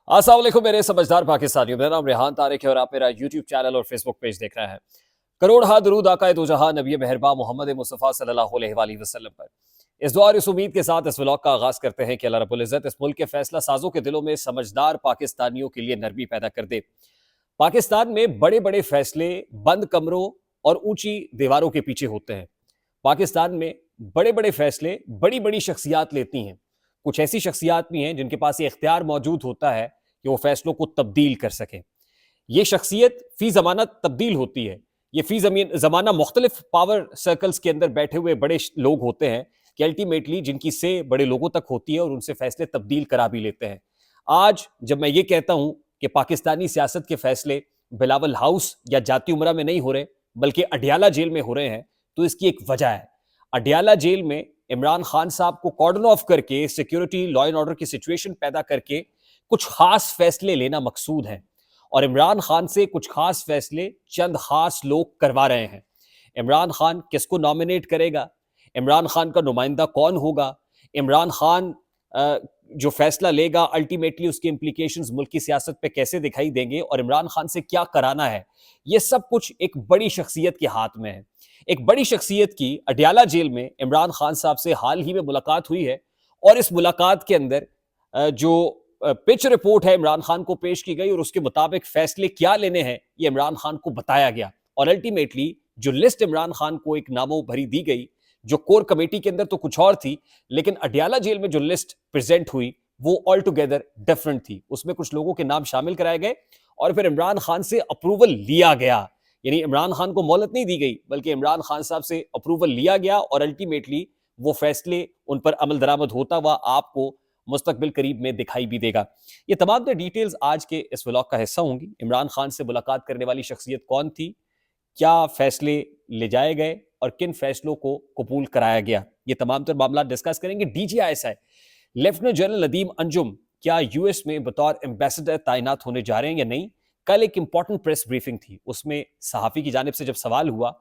अस्सलाम वालेकुम मेरे समझदार पाकिस्तानियों। मेरा नाम रेहान तारिक है और आप मेरा यूट्यूब चैनल और फेसबुक पेज देख रहे हैं। करोड़ हा दरूद आका दो जहां नबी मेहरबा मोहम्मद मुस्तफ़ा सल्लल्लाहु अलैहि वसल्लम पर। इस दुआ और इस उम्मीद के साथ इस व्लॉग का आगाज करते हैं कि अल्लाह रब्बुल इज़्ज़त इस मुल्क के फैसला साजों के दिलों में समझदार पाकिस्तानियों के लिए नरमी पैदा कर दे। पाकिस्तान में बड़े बड़े फैसले बंद कमरों और ऊंची दीवारों के पीछे होते हैं। पाकिस्तान में बड़े बड़े फैसले बड़ी बड़ी शख्सियात लेती हैं। कुछ ऐसी शख्सियात भी हैं जिनके पास ये इख्तियार मौजूद होता है कि वो फैसलों को तब्दील कर सकें। ये शख्सियत फी जमाना तब्दील होती है। ये फी जमाना मुख्तलिफ पावर सर्कल्स के अंदर बैठे हुए बड़े लोग होते हैं कि अल्टीमेटली जिनकी से बड़े लोगों तक होती है और उनसे फैसले तब्दील करा भी लेते हैं। आज जब मैं ये कहता हूं कि पाकिस्तानी सियासत के फैसले बिलावल हाउस या जाती उमरा में नहीं हो रहे बल्कि अडियाला जेल में हो रहे हैं, तो इसकी एक वजह है। अडियाला जेल में इमरान खान साहब को कॉर्डन ऑफ करके सिक्योरिटी लॉ एंड ऑर्डर की सिचुएशन पैदा करके कुछ खास फैसले लेना मकसूद है और इमरान खान से कुछ खास फैसले चंद खास लोग करवा रहे हैं। इमरान खान किसको नॉमिनेट करेगा, इमरान खान का नुमाइंदा कौन होगा, इमरान खान जो फैसला लेगा अल्टीमेटली उसके इंप्लीकेशंस मुल्क की सियासत पे कैसे दिखाई देंगे और इमरान खान से क्या कराना है, ये सब कुछ एक बड़ी शख्सियत के हाथ में है। एक बड़ी शख्सियत की अडियाला जेल में इमरान खान साहब से हाल ही में मुलाकात हुई है और इस मुलाकात के अंदर जो पिच रिपोर्ट है इमरान खान को पेश की गई और उसके मुताबिक फैसले क्या लेने हैं ये इमरान खान को बताया गया और अल्टीमेटली जो लिस्ट इमरान खान को एक नामों भरी दी गई, जो कोर कमेटी के अंदर तो कुछ और थी, लेकिन अडियाला जेल में जो लिस्ट प्रेजेंट हुई वो ऑल टुगेदर डिफरेंट थी। उसमें कुछ लोगों के नाम शामिल कराए गए और फिर इमरान खान से अप्रूवल लिया गया। यानी इमरान खान को मोहलत नहीं दी गई बल्कि इमरान खान साहब से अप्रूवल लिया गया और अल्टीमेटली वो फैसले उन पर अमल दरामद होता हुआ आपको मुस्तकबिल करीब में दिखाई भी देगा। ये तमाम डिटेल्स आज के इस व्लॉग का हिस्सा होंगी। इमरान खान से मुलाकात करने वाली शख्सियत कौन थी, क्या फैसले ले जाए गए और किन फैसलों को कबूल कराया गया, ये तमाम तर मामला डिस्कस करेंगे। DGISI lieutenant general Nadeem Anjum क्या यूएस में बतौर एम्बेसडर तैनात होने जा रहे हैं या नहीं। कल एक इंपॉर्टेंट प्रेस ब्रीफिंग थी, उसमें सहाफी की जानिब से जब सवाल हुआ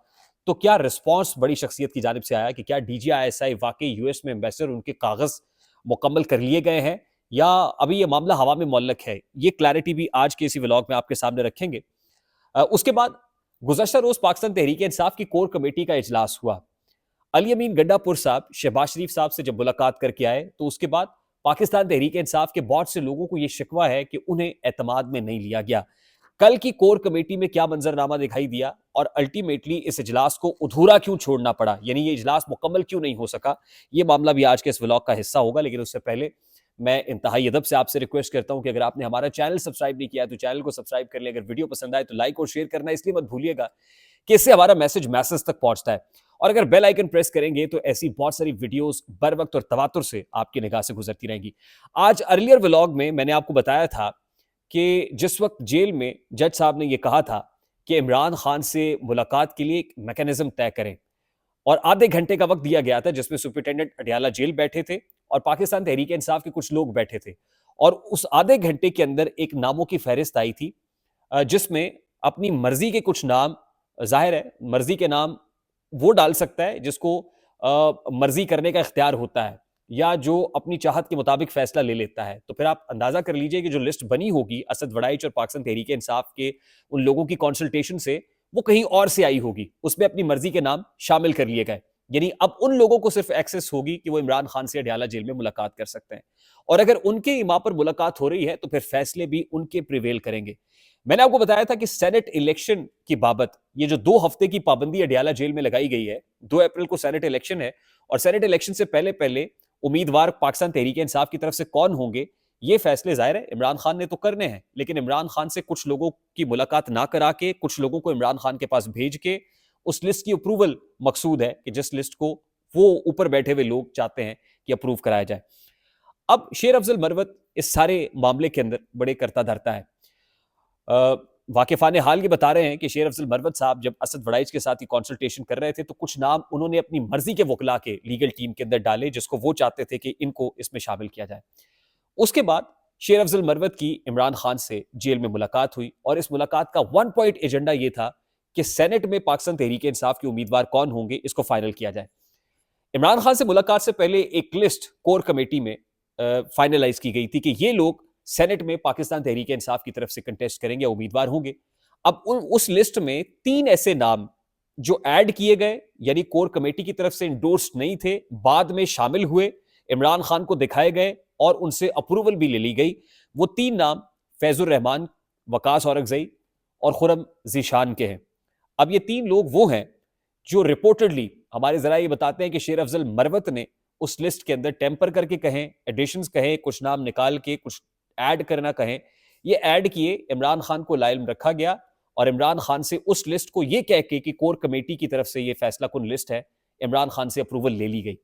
तो क्या रिस्पॉन्स बड़ी शख्सियत की जानिब से आया कि क्या DGISI वाकई यूएस में एम्बेसडर, उनके कागज मुकम्मल कर लिए गए हैं या अभी ये मामला हवा में मुअल्लक है। ये क्लैरिटी भी आज के इसी व्लॉग में आपके सामने रखेंगे। उसके बाद गुज़श्ता रोज पाकिस्तान तहरीक इंसाफ की कोर कमेटी का इजलास हुआ। अली अमीन गंडापुर साहब शहबाज शरीफ साहब से जब मुलाकात करके आए तो उसके बाद पाकिस्तान तहरीक इंसाफ के बहुत से लोगों को यह शिकवा है कि उन्हें एतमाद में नहीं लिया गया। कल की कोर कमेटी में क्या मंजरनामा दिखाई दिया और अल्टीमेटली इस इजलास को अधूरा क्यों छोड़ना पड़ा, यानी ये इजलास मुकम्मल क्यों नहीं हो सका, ये मामला भी आज के इस व्लॉग का हिस्सा होगा। लेकिन उससे पहले मैं इंतहाई अदब से आपसे रिक्वेस्ट करता हूं कि अगर आपने हमारा चैनल सब्सक्राइब नहीं किया तो चैनल को सब्सक्राइब कर ले। अगर वीडियो पसंद आए तो लाइक और शेयर करना इसलिए मत भूलिएगा कि इससे हमारा मैसेज तक पहुंचता है और अगर बेल आइकन प्रेस करेंगे तो ऐसी बहुत सारी वीडियोस बर वक्त और तवातुर से आपकी निगाह से गुजरती रहेंगी। आज अर्लियर व्लॉग में मैंने आपको बताया था कि जिस वक्त जेल में जज साहब ने यह कहा था कि इमरान खान से मुलाकात के लिए एक मैकेनिज्म तय करें और आधे घंटे का वक्त दिया गया था जिसमें सुपरिटेंडेंट अडियाला जेल बैठे थे और पाकिस्तान तहरीक इंसाफ के कुछ लोग बैठे थे और उस आधे घंटे के अंदर एक नामों की फहरिस्त आई थी जिसमें अपनी मर्जी के कुछ नाम, जाहिर है मर्जी के नाम वो डाल सकता है जिसको मर्जी करने का इख्तियार होता है या जो अपनी चाहत के मुताबिक फैसला ले लेता है। तो फिर आप अंदाजा कर लीजिए कि जो लिस्ट बनी होगी असद वड़ाइच और पाकिस्तान तहरीक इंसाफ के उन लोगों की कंसल्टेशन से वो कहीं और से आई होगी, उसमें अपनी मर्जी के नाम शामिल कर लिए गए। यानी अब उन लोगों को सिर्फ एक्सेस होगी कि वो इमरान खान से अडियाला जेल में मुलाकात कर सकते हैं और अगर उनके इमा पर मुलाकात हो रही है तो फिर फैसले भी उनके प्रिवेल करेंगे। मैंने आपको बताया था कि सेनेट इलेक्शन की बाबत ये जो 2 हफ्ते की पाबंदी अडियाला जेल में लगाई गई है, 2 अप्रैल को सेनेट इलेक्शन है और सेनेट इलेक्शन से पहले पहले उम्मीदवार पाकिस्तान तहरीक इंसाफ की तरफ से कौन होंगे ये फैसले जाहिर है इमरान खान ने तो करने हैं, लेकिन इमरान खान से कुछ लोगों की मुलाकात ना करा के कुछ लोगों को इमरान खान के पास भेज के उस लिस्ट की अप्रूवल मकसूद है कि जिस लिस्ट को वो ऊपर बैठे हुए लोग चाहते हैं कि अप्रूव कराया जाए। अब शेर अफजल मरवत इस सारे मामले के अंदर बड़े करता धरता है। वाकिफान हाल ये बता रहे हैं कि शेर अफजल मरवत साहब जब असद वड़ाइच के साथ ही कंसल्टेशन कर रहे थे तो कुछ नाम उन्होंने अपनी मर्जी के वकला के लीगल टीम के अंदर डाले जिसको वो चाहते थे कि इनको इसमें शामिल किया जाए। उसके बाद शेर अफजल मरवत की इमरान खान से जेल में मुलाकात हुई और इस मुलाकात का 1 पॉइंट एजेंडा ये था कि सेनेट में पाकिस्तान तहरीक इंसाफ के उम्मीदवार कौन होंगे इसको फाइनल किया जाए। इमरान खान से मुलाकात से पहले एक लिस्ट कोर कमेटी में फाइनलाइज की गई थी कि ये लोग सेनेट में पाकिस्तान तहरीक इंसाफ की तरफ से कंटेस्ट करेंगे, उम्मीदवार होंगे। अब उस लिस्ट में 3 ऐसे नाम जो ऐड किए गए, यानी कोर कमेटी की तरफ से इंडोर्स नहीं थे, बाद में शामिल हुए, इमरान खान को दिखाए गए और उनसे अप्रूवल भी ले ली गई। वो 3 नाम फैजुर रहमान, वकास औरकजई और खुरम जीशान के हैं। अब ये 3 लोग वो हैं जो रिपोर्टेडली हमारे जरा ये बताते हैं कि शेर अफजल मरवत ने उस लिस्ट के अंदर टेम्पर करके कहें, एडिशंस कहें, कुछ नाम निकाल के कुछ ऐड करना कहें, ये ऐड किए, इमरान खान को लाइल रखा गया और इमरान खान से उस लिस्ट को ये कह के कि कोर कमेटी की तरफ से ये फैसला कुन लिस्ट है, इमरान खान से अप्रूवल ले ली गई।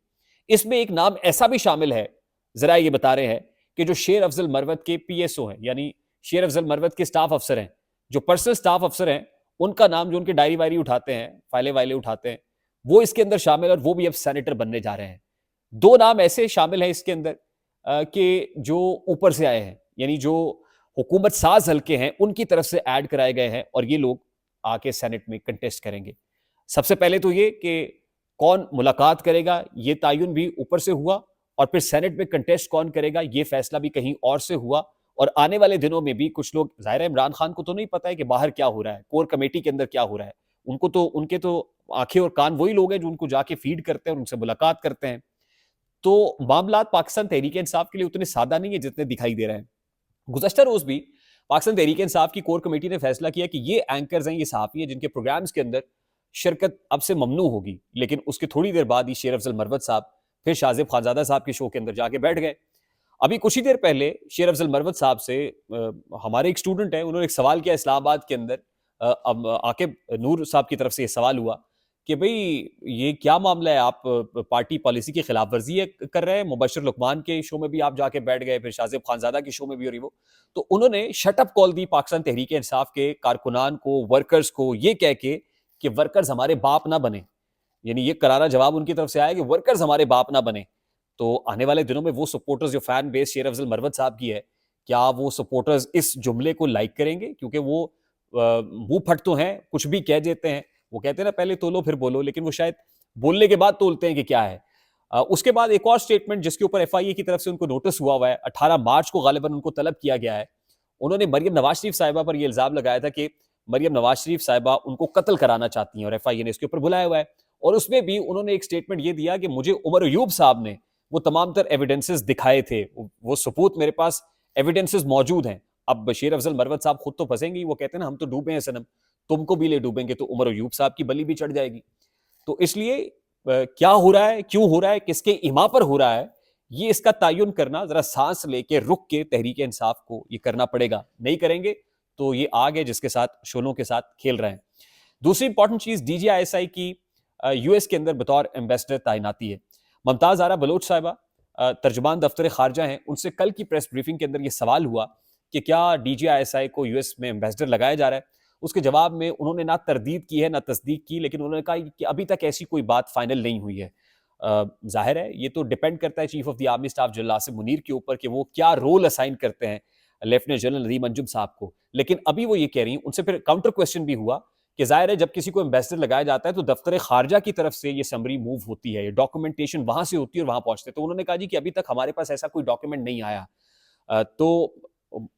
इसमें एक नाम ऐसा भी शामिल है, जरा ये बता रहे हैं कि जो शेर अफजल मरवत के पीएसओ हैं, यानी शेर अफजल मरवत के स्टाफ अफसर हैं, जो पर्सनल स्टाफ अफसर हैं, उनका नाम, जो उनके डायरी वायरी उठाते हैं, फाइले वाइले उठाते हैं, वो इसके अंदर शामिल, और वो भी अब सेनेटर बनने जा रहे हैं। 2 नाम ऐसे शामिल हैं इसके अंदर कि जो ऊपर से आए हैं, यानी जो हुकूमत साज हल्के हैं उनकी तरफ से ऐड कराए गए हैं और ये लोग आके सेनेट में कंटेस्ट करेंगे। सबसे पहले तो ये कि कौन मुलाकात करेगा, ये तायुन भी ऊपर से हुआ, और फिर सेनेट में कंटेस्ट कौन करेगा, ये फैसला भी कहीं और से हुआ। और आने वाले दिनों में भी कुछ लोग, जाहिर है इमरान खान को तो नहीं पता है कि बाहर क्या हो रहा है, कोर कमेटी के अंदर क्या हो रहा है, उनके तो आंखें और कान वही लोग हैं जो उनको जाके फीड करते हैं और उनसे मुलाकात करते हैं। तो मामलात पाकिस्तान तहरीक इंसाफ के लिए उतने सादा नहीं है जितने दिखाई दे रहे हैं। गुज़श्ता रोज भी पाकिस्तान तहरीक इंसाफ की कोर कमेटी ने फैसला किया कि ये एंकर्स हैं, ये सहाफ़ी हैं जिनके प्रोग्राम्स के अंदर शिरकत अब से ममनू होगी। लेकिन उसके थोड़ी देर बाद ही शेर अफजल मरवत साहब फिर शाहजेब खानजादा साहब के शो के अंदर जाके बैठ गए। अभी कुछ ही देर पहले शेर अफजल मरवत साहब से हमारे एक स्टूडेंट है, उन्होंने एक सवाल किया इस्लामाबाद के अंदर। अब आकिब नूर साहब की तरफ से ये सवाल हुआ कि भाई ये क्या मामला है, आप पार्टी पॉलिसी की खिलाफ वर्जी कर रहे हैं। मुबशर लुकमान के शो में भी आप जाके बैठ गए, फिर शाहजेब खानजादा के शो में भी, और वो तो उन्होंने शटअप कॉल दी पाकिस्तान तहरीक इंसाफ के कारकुनान को, वर्कर्स को, ये कह के कि वर्कर्स हमारे बाप ना बने। यानी ये करारा जवाब उनकी तरफ से आया कि वर्कर्स हमारे बाप ना बने। तो आने वाले दिनों में वो सपोर्टर्स, जो फैन बेस शेर अफजल मरवत साहब की है, क्या वो सपोर्टर्स इस जुमले को लाइक करेंगे? क्योंकि वो मुंह फट तो हैं, कुछ भी कह देते हैं। वो कहते हैं ना, पहले तोलो फिर बोलो, लेकिन वो शायद बोलने के बाद तोलते हैं कि क्या है। उसके बाद एक और स्टेटमेंट जिसके ऊपर एफआईए की तरफ से उनको नोटिस हुआ है, 18 मार्च को गालिबन उनको तलब किया गया है। उन्होंने मरियम नवाज शरीफ साहिबा पर यह इल्जाम लगाया था कि मरियम नवाज शरीफ साहिबा उनको कत्ल कराना चाहती हैं, और एफआईए ने इसके ऊपर बुलाया हुआ है। और उसमें भी उन्होंने एक स्टेटमेंट ये दिया कि मुझे उमर अयूब साहब ने वो तमाम तर एविडेंसेस दिखाए थे, वो सबूत मेरे पास एविडेंसेस मौजूद हैं। अब बशीर अफजल मरवत साहब खुद तो फंसेंगे, वो कहते हैं ना, हम तो डूबे हैं सनम, तुमको भी ले डूबेंगे, तो उमर अयूब साहब की बलि भी चढ़ जाएगी। तो इसलिए क्या हो रहा है, क्यों हो रहा है, किसके इमा पर हो रहा है, ये इसका तयन करना, जरा सांस लेके रुक के तहरीक इंसाफ को ये करना पड़ेगा। नहीं करेंगे तो ये आग है जिसके साथ शोलों के साथ खेल रहे हैं। दूसरी इंपॉर्टेंट चीज, डीजीआईएसआई की यूएस के अंदर बतौर एम्बेसडर तैनाती है। मुमताज आरा बलोच साहिबा तर्जुमान दफ्तर खारजा हैं, उनसे कल की प्रेस ब्रीफिंग के अंदर यह सवाल हुआ कि क्या डीजीआईएसआई को यूएस में एम्बेसडर लगाया जा रहा है। उसके जवाब में उन्होंने ना तरदीद की है ना तस्दीक की, लेकिन उन्होंने कहा कि अभी तक ऐसी कोई बात फाइनल नहीं हुई है। जाहिर है ये तो डिपेंड करता है chief of the army staff general Asim Munir के ऊपर कि वो क्या रोल असाइन करते हैं लेफ्टिनेंट जनरल नदीम अंजुम साहब को। लेकिन अभी वो ये कह रही हैं, उनसे फिर काउंटर क्वेश्चन भी हुआ कि जाहिर है जब किसी को एम्बेसडर लगाया जाता है तो दफ्तर खारजा की तरफ से ये समरी मूव होती है, ये डॉक्यूमेंटेशन वहां से होती है और वहां पहुंचते। तो उन्होंने कहा जी कि अभी तक हमारे पास ऐसा कोई डॉक्यूमेंट नहीं आया। तो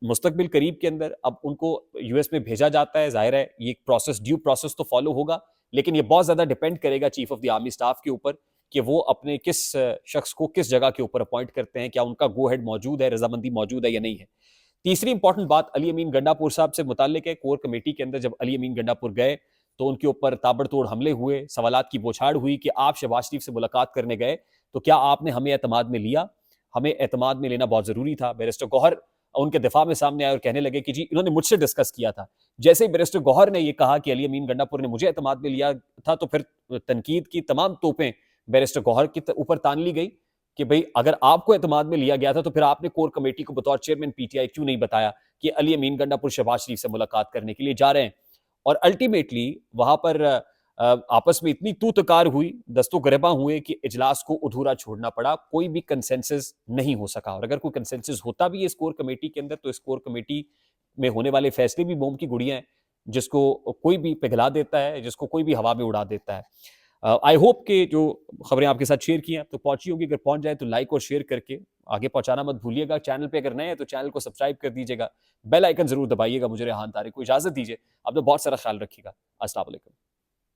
मुस्तकबिल करीब के अंदर अब उनको यूएस में भेजा जाता है। जाहिर है ये प्रोसेस, ड्यू प्रोसेस तो फॉलो होगा, लेकिन ये बहुत ज्यादा डिपेंड करेगा chief of the army staff के ऊपर कि वो अपने किस शख्स को किस जगह के ऊपर अपॉइंट करते हैं, क्या उनका गो हेड मौजूद है, रजामंदी मौजूद है या नहीं है। तीसरी इंपॉर्टेंट बात अली अमीन गंडापुर साहब से मुताल्लिक है। कोर कमेटी के अंदर जब अली अमीन गंडापुर गए तो उनके ऊपर ताबड़तोड़ हमले हुए, सवालात की बौछार हुई कि आप शहबाज शरीफ से मुलाकात करने गए तो क्या आपने हमें एतमाद में लिया? हमें एतमाद में लेना बहुत जरूरी था। बैरिस्टर गौहर उनके दिफा में सामने आए और कहने लगे कि जी इन्होंने मुझसे डिस्कस किया था। जैसे ही बैरिस्टर गौहर ने यह कहा कि अली अमीन गंडापुर ने मुझे एतमाद में लिया था, तो फिर तनकीद की तमाम तोपें बैरिस्टर गौहर के ऊपर तान ली गई कि भाई अगर आपको एतमाद में लिया गया था तो फिर आपने कोर कमेटी को बतौर चेयरमैन पीटीआई क्यों नहीं बताया कि अली अमीन गंडापुर शहबाज शरीफ से मुलाकात करने के लिए जा रहे हैं। और अल्टीमेटली वहां पर आपस में इतनी तू तकार हुई, दस्तों गिरबा हुए कि इजलास को अधूरा छोड़ना पड़ा। कोई भी कंसेंसस नहीं हो सका, और अगर कोई कंसेंसस होता भी है इस कोर कमेटी के अंदर तो इस कोर कमेटी में होने वाले फैसले भी मोम की गुड़ियां हैं जिसको कोई भी पिघला देता है, जिसको कोई भी हवा में उड़ा देता है। आई होप कि जो खबरें आपके साथ शेयर की हैं तो पहुंची होगी, अगर पहुंच जाए तो लाइक और शेयर करके आगे पहुंचाना मत भूलिएगा। चैनल पे अगर नए हैं तो चैनल को सब्सक्राइब कर दीजिएगा, बेल आइकन जरूर दबाइएगा। मुझे रेहान तारिक को इजाजत दीजिए, अपना बहुत सारा ख्याल रखिएगा। अस्सलाम वालेकुम।